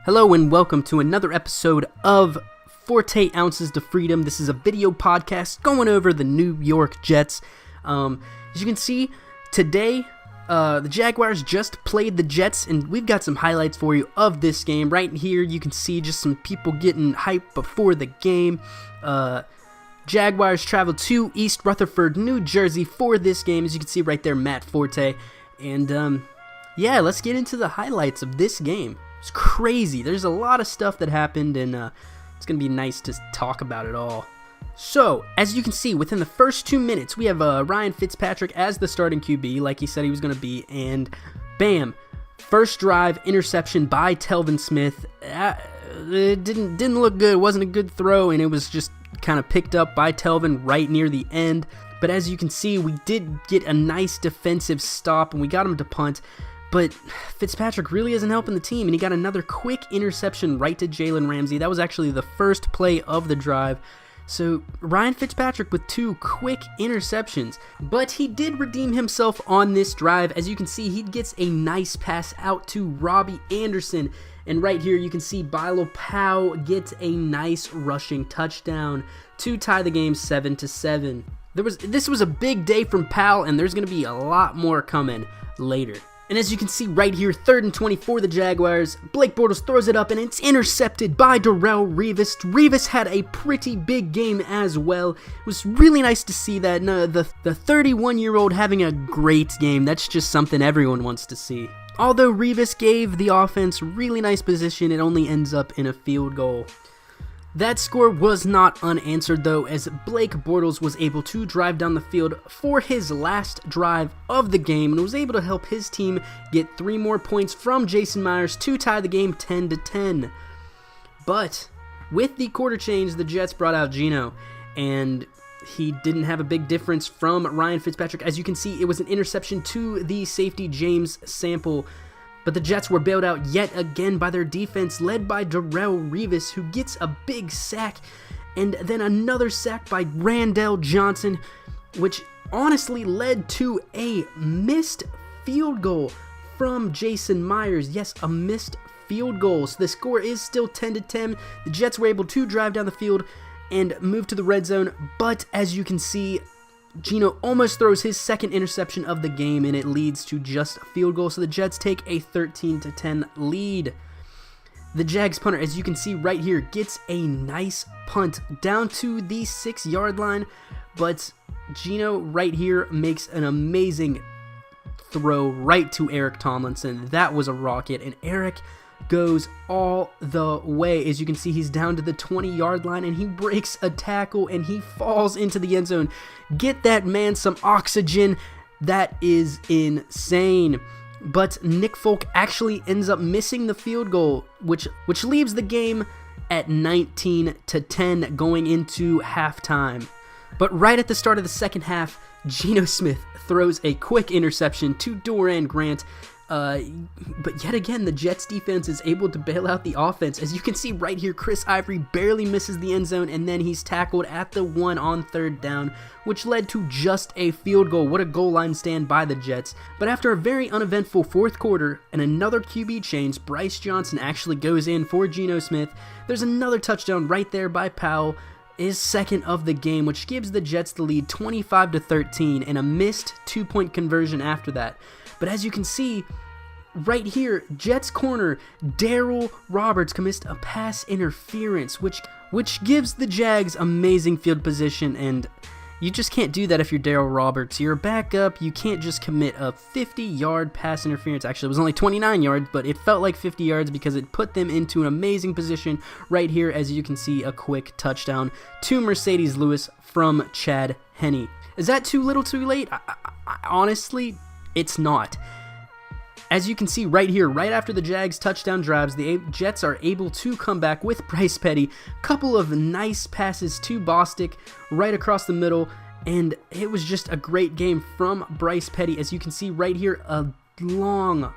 Hello and welcome to another episode of 48 Ounces to Freedom. This is a video podcast going over the New York Jets. As you can see, today the Jaguars just played the Jets, and we've got some highlights for you of this game. Right here you can see just some people getting hyped before the game. Jaguars traveled to East Rutherford, New Jersey for this game. As you can see right there, Matt Forte. And yeah, let's get into the highlights of this game. It's crazy. There's a lot of stuff that happened, and it's going to be nice to talk about it all. So, as you can see, within the first 2 minutes, we have Ryan Fitzpatrick as the starting QB, like he said he was going to be, and bam, first drive, interception by Telvin Smith. It didn't look good. It wasn't a good throw, and it was just kind of picked up by Telvin right near the end. But as you can see, we did get a nice defensive stop, and we got him to punt. But Fitzpatrick really isn't helping the team, and he got another quick interception right to Jalen Ramsey. That was actually the first play of the drive. So Ryan Fitzpatrick with 2 quick interceptions. But he did redeem himself on this drive. As you can see, he gets a nice pass out to Robbie Anderson. And right here you can see Bilal Powell gets a nice rushing touchdown to tie the game 7-7. This was a big day from Powell, and there's going to be a lot more coming later. And as you can see right here, 3rd and 20 for the Jaguars. Blake Bortles throws it up, and it's intercepted by Darrelle Revis. Revis had a pretty big game as well. It was really nice to see that. The 31-year-old having a great game. That's just something everyone wants to see. Although Revis gave the offense really nice position, it only ends up in a field goal. That score was not unanswered though, as Blake Bortles was able to drive down the field for his last drive of the game and was able to help his team get 3 more points from Jason Myers to tie the game 10-10. But with the quarter change, the Jets brought out Geno, and he didn't have a big difference from Ryan Fitzpatrick. As you can see, it was an interception to the safety James Sample. But the Jets were bailed out yet again by their defense, led by Darrelle Revis, who gets a big sack, and then another sack by Randall Johnson, which honestly led to a missed field goal from Jason Myers. Yes, a missed field goal. So the score is still 10-10. The Jets were able to drive down the field and move to the red zone, but as you can see, Geno almost throws his second interception of the game, and it leads to just a field goal, so the Jets take a 13-10 lead. The Jags punter, as you can see right here, gets a nice punt down to the 6-yard line, but Geno right here makes an amazing throw right to Eric Tomlinson. That was a rocket, and Eric goes all the way. As you can see, he's down to the 20-yard line, and he breaks a tackle, and he falls into the end zone. Get that man some oxygen. That is insane. But Nick Folk actually ends up missing the field goal, which leaves the game at 19-10 going into halftime. But right at the start of the second half, Geno Smith throws a quick interception to Doran Grant. But yet again, the Jets defense is able to bail out the offense. As you can see right here, Chris Ivory barely misses the end zone, and then he's tackled at the 1 on 3rd down, which led to just a field goal. What a goal line stand by the Jets. But after a very uneventful 4th quarter and another QB change, Bryce Johnson actually goes in for Geno Smith. There's another touchdown right there by Powell, his second of the game, which gives the Jets the lead 25-13 and a missed 2-point conversion after that. But as you can see right here, Jets corner Darryl Roberts commits a pass interference, which gives the Jags amazing field position, and you just can't do that if you're Darryl Roberts. You're a backup. You can't just commit a 50-yard pass interference. Actually, it was only 29 yards, but it felt like 50 yards because it put them into an amazing position right here. As you can see, a quick touchdown to Mercedes Lewis from Chad Henne. Is that too little too late? Honestly, it's not. As you can see right here, right after the Jags touchdown drives, the Jets are able to come back with Bryce Petty. Couple of nice passes to Bostic right across the middle, and it was just a great game from Bryce Petty. As you can see right here, a long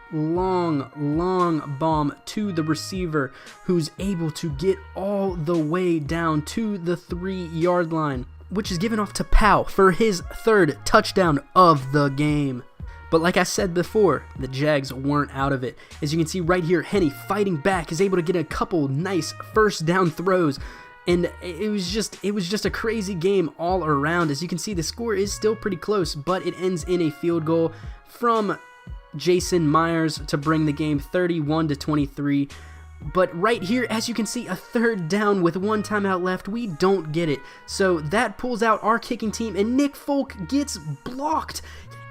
bomb to the receiver, who's able to get all the way down to the 3-yard line, which is given off to Powell for his 3rd touchdown of the game. But like I said before, the Jags weren't out of it. As you can see right here, Henne fighting back is able to get a couple nice first down throws. And it was just a crazy game all around. As you can see, the score is still pretty close, but it ends in a field goal from Jason Myers to bring the game 31-23. But right here, as you can see, a third down with one timeout left, we don't get it. So that pulls out our kicking team, and Nick Folk gets blocked.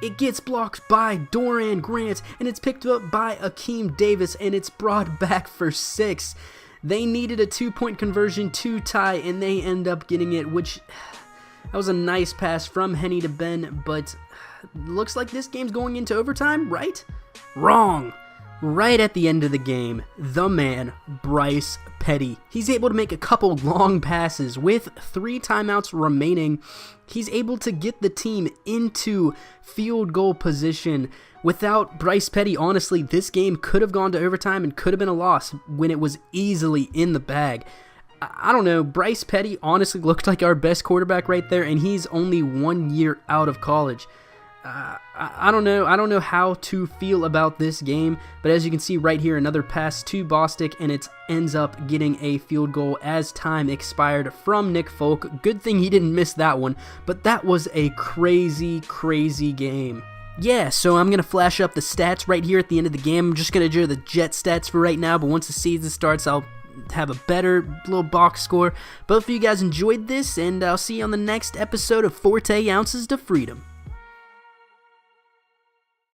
It gets blocked by Doran Grant, and it's picked up by Akeem Davis, and it's brought back for 6. They needed a 2-point conversion to tie, and they end up getting it, which that was a nice pass from Henne to Ben, but looks like this game's going into overtime, right? Wrong. Right at the end of the game, the man, Bryce Petty, he's able to make a couple long passes with 3 timeouts remaining. He's able to get the team into field goal position. Without Bryce Petty, honestly, this game could have gone to overtime and could have been a loss when it was easily in the bag. I don't know, Bryce Petty honestly looked like our best quarterback right there, and he's only 1 year out of college. I don't know how to feel about this game, but as you can see right here, another pass to Bostic, and it ends up getting a field goal as time expired from Nick Folk. Good thing he didn't miss that one, but that was a crazy game. Yeah, so I'm going to flash up the stats right here at the end of the game. I'm just going to do the Jet stats for right now, but once the season starts, I'll have a better little box score. But hopefully you guys enjoyed this, and I'll see you on the next episode of 40 Ounces to Freedom.